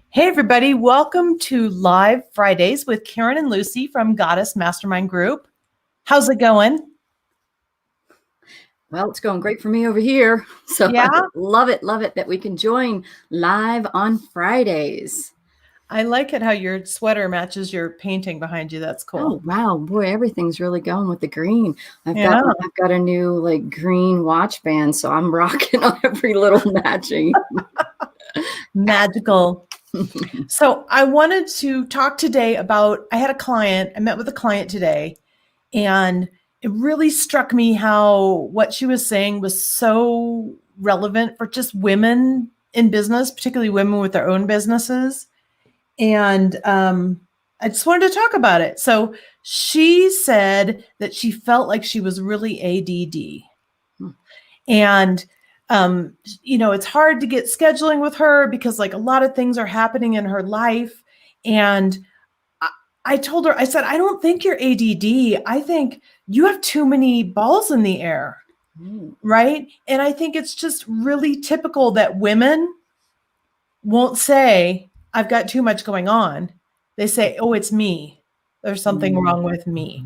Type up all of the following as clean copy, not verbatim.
Hey, everybody. Welcome to Live Fridays with Karen and Lucy from Goddess Mastermind Group. How's it going? Well, it's going great for me over here. So Yeah. love it that we can join live on Fridays. I like it how your sweater matches your painting behind you. That's cool. Oh, wow. Boy, everything's really going with the green. I've got a new like green watch band, so I'm rocking on every little matching. Magical. So I wanted to talk today about, I met with a client today, and it really struck me how what she was saying was so relevant for just women in business, particularly women with their own businesses. And I just wanted to talk about it. So she said that she felt like she was really ADD. And it's hard to get scheduling with her because like a lot of things are happening in her life. And I told her, I said, I don't think you're ADD. I think you have too many balls in the air. Right. And I think it's just really typical that women won't say, I've got too much going on. They say, oh, it's me. There's something wrong with me.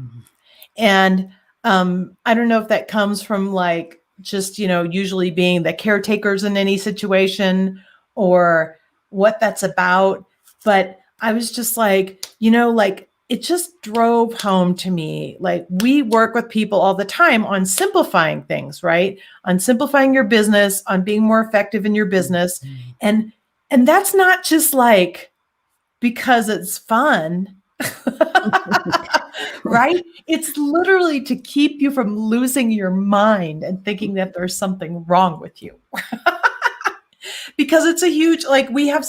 And I don't know if that comes from like, just, usually being the caretakers in any situation or what that's about. But I was just like, it just drove home to me. Like we work with people all the time on simplifying things, right? On simplifying your business, on being more effective in your business. And that's not just like, because it's fun. Right? It's literally to keep you from losing your mind and thinking that there's something wrong with you. Because it's a huge, like we have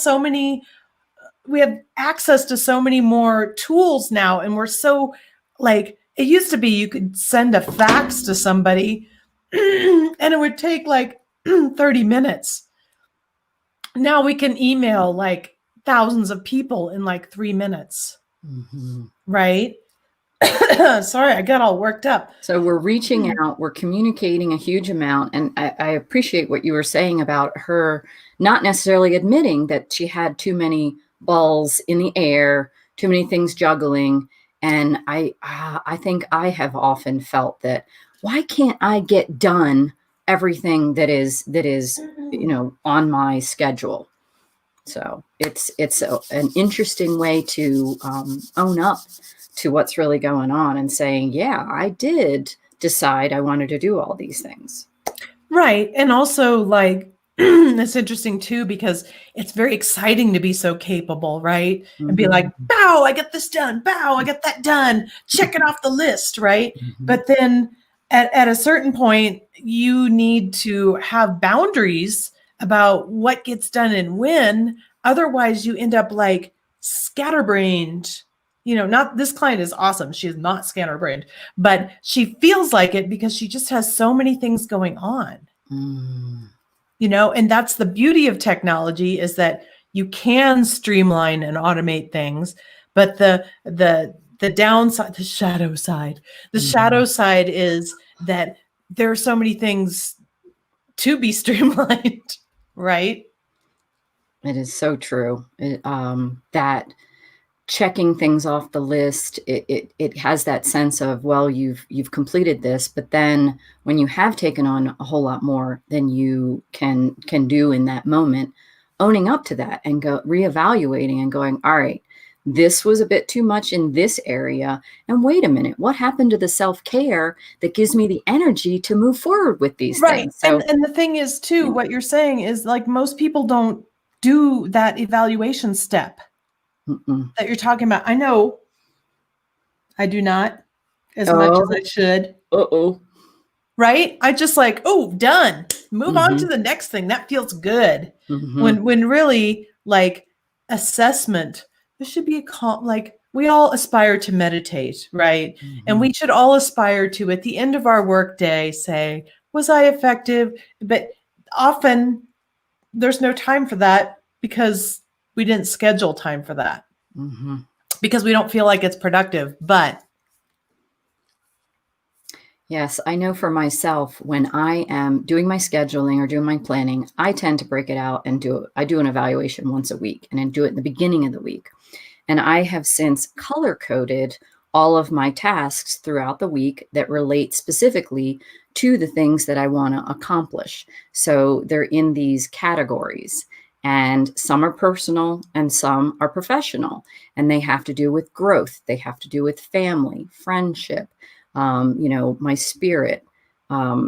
access to so many more tools now. And we're so like, it used to be you could send a fax to somebody and it would take like 30 minutes. Now we can email like thousands of people in like 3 minutes. Right? Sorry, I got all worked up. So we're reaching out, we're communicating a huge amount. And I appreciate what you were saying about her not necessarily admitting that she had too many balls in the air, too many things juggling. And I think I have often felt that, why can't I get done everything that is, on my schedule? So it's an interesting way to own up to what's really going on and saying, yeah, I did decide I wanted to do all these things. Right. And also like, it's interesting too, because it's very exciting to be so capable, right? And be like, bow, I get this done. Bow, I get that done. Check it off the list, right? But then at a certain point, you need to have boundaries about what gets done and when. Otherwise, you end up like scatterbrained. Not this client is awesome. She is not scatterbrained, but she feels like it because she just has so many things going on. And that's the beauty of technology, is that you can streamline and automate things, but the downside, the shadow side is that there are so many things to be streamlined, right? It is so true. That checking things off the list, it has that sense of, well, you've completed this, but then when you have taken on a whole lot more than you can do in that moment, owning up to that and go reevaluating and going, all right, this was a bit too much in this area. And wait a minute, what happened to the self-care that gives me the energy to move forward with these things? So, and the thing is too, what you're saying is like most people don't do that evaluation step that you're talking about. I know I do not as much as I should. Right? I just like, done. Move on to the next thing. That feels good. When really like assessment, there should be like we all aspire to meditate, right? And Mhm. we should all aspire to, at the end of our workday, say, was I effective? But often there's no time for that because we didn't schedule time for that Mhm. because we don't feel like it's productive. But Yes, I know for myself, when I am doing my scheduling or doing my planning, I tend to break it out and I do an evaluation once a week and then do it in the beginning of the week. And I have since color coded all of my tasks throughout the week that relate specifically to the things that I want to accomplish. So they're in these categories, and some are personal and some are professional, and they have to do with growth. They have to do with family, friendship, my spirit,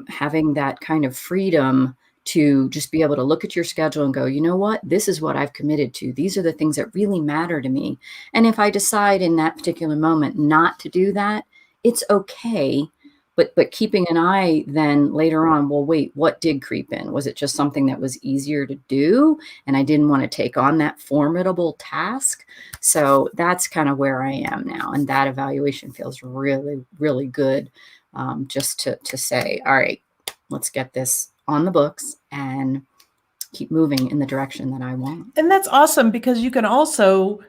having that kind of freedom to just be able to look at your schedule and go, you know what, this is what I've committed to. These are the things that really matter to me. And if I decide in that particular moment not to do that, it's okay. But keeping an eye then later on, well, wait, what did creep in? Was it just something that was easier to do and I didn't want to take on that formidable task? So that's kind of where I am now. And that evaluation feels really, really good, just to say, all right, let's get this on the books and keep moving in the direction that I want. and that's awesome because you can also,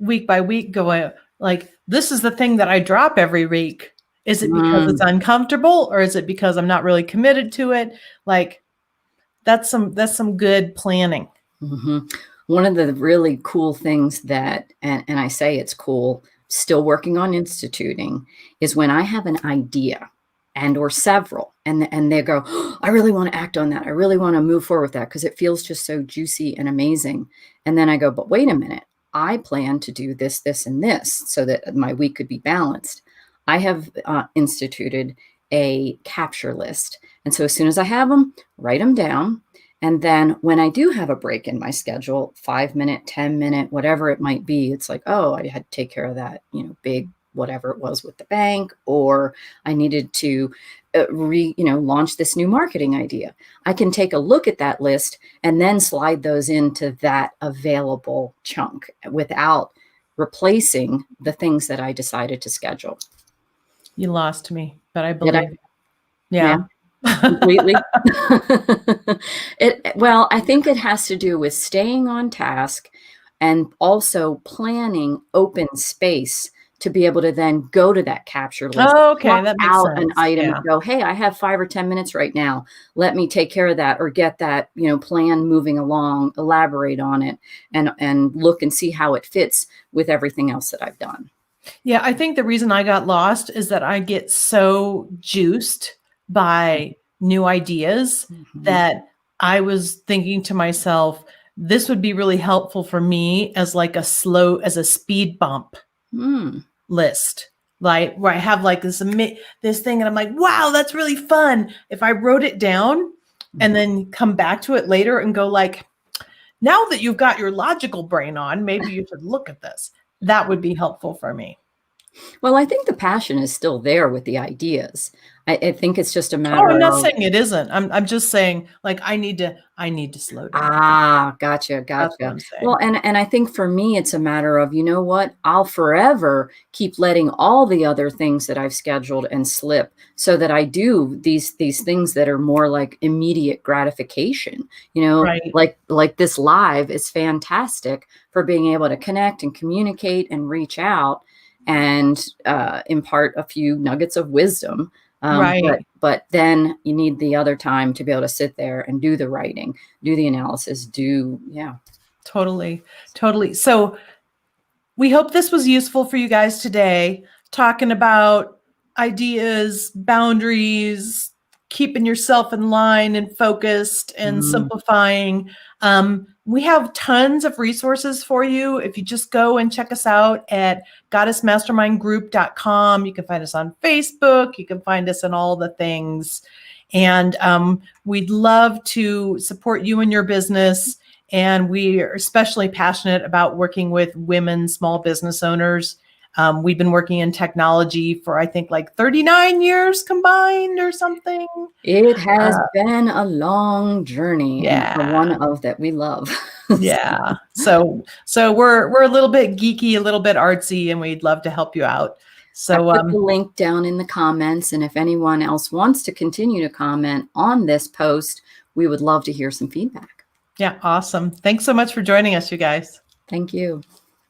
week by week go like, this is the thing that I drop every week. Is it because it's uncomfortable or is it because I'm not really committed to it? Like that's some good planning. Mm-hmm. One of the really cool things that, and I say it's cool, still working on instituting, is when I have an idea and or several, and they go, oh, I really want to act on that. I really want to move forward with that because it feels just so juicy and amazing. And then I go, but wait a minute, I plan to do this, this, and this so that my week could be balanced. I have instituted a capture list. And so as soon as I have them, write them down. And then when I do have a break in my schedule, 5 minute, 10 minute, whatever it might be, it's like, oh, I had to take care of that, big whatever it was with the bank, or I needed to launch this new marketing idea. I can take a look at that list and then slide those into that available chunk without replacing the things that I decided to schedule. You lost me, but I Did I? believe. Yeah. Completely. Well, I think it has to do with staying on task and also planning open space to be able to then go to that capture list, Oh, okay, swap that makes out an sense. item Yeah. and go, hey, I have 5 or 10 minutes right now. Let me take care of that or get that, plan moving along, elaborate on it, and look and see how it fits with everything else that I've done. Yeah, I think the reason I got lost is that I get so juiced by new ideas Mhm. that I was thinking to myself, this would be really helpful for me as like as a speed bump Mm. list, like where I have like this thing and I'm like, wow, that's really fun. If I wrote it down and then come back to it later and go like, now that you've got your logical brain on, maybe you should look at this. That would be helpful for me. Well, I think the passion is still there with the ideas. I think it's just a Oh, matter I'm not of saying it isn't. I'm just saying like I need to slow down. Gotcha, That's what gotcha. I'm saying. Well, and I think for me, it's a matter of, you know what? I'll forever keep letting all the other things that I've scheduled and slip so that I do these things that are more like immediate gratification. Right. Like this live is fantastic for being able to connect and communicate and reach out and impart a few nuggets of wisdom. Right. But then you need the other time to be able to sit there and do the writing, do the analysis, Totally. Totally. So we hope this was useful for you guys today, talking about ideas, boundaries, keeping yourself in line and focused and Mm, simplifying. We have tons of resources for you. If you just go and check us out at goddessmastermindgroup.com, you can find us on Facebook, you can find us in all the things. And we'd love to support you in your business. And we are especially passionate about working with women small business owners. We've been working in technology for, I think, like 39 years combined or something. It has been a long journey, and Yeah. one of that we love. Yeah. So we're a little bit geeky, a little bit artsy, and we'd love to help you out. So I put the link down in the comments, and if anyone else wants to continue to comment on this post, we would love to hear some feedback. yeah, awesome. Thanks so much for joining us, you guys. Thank you.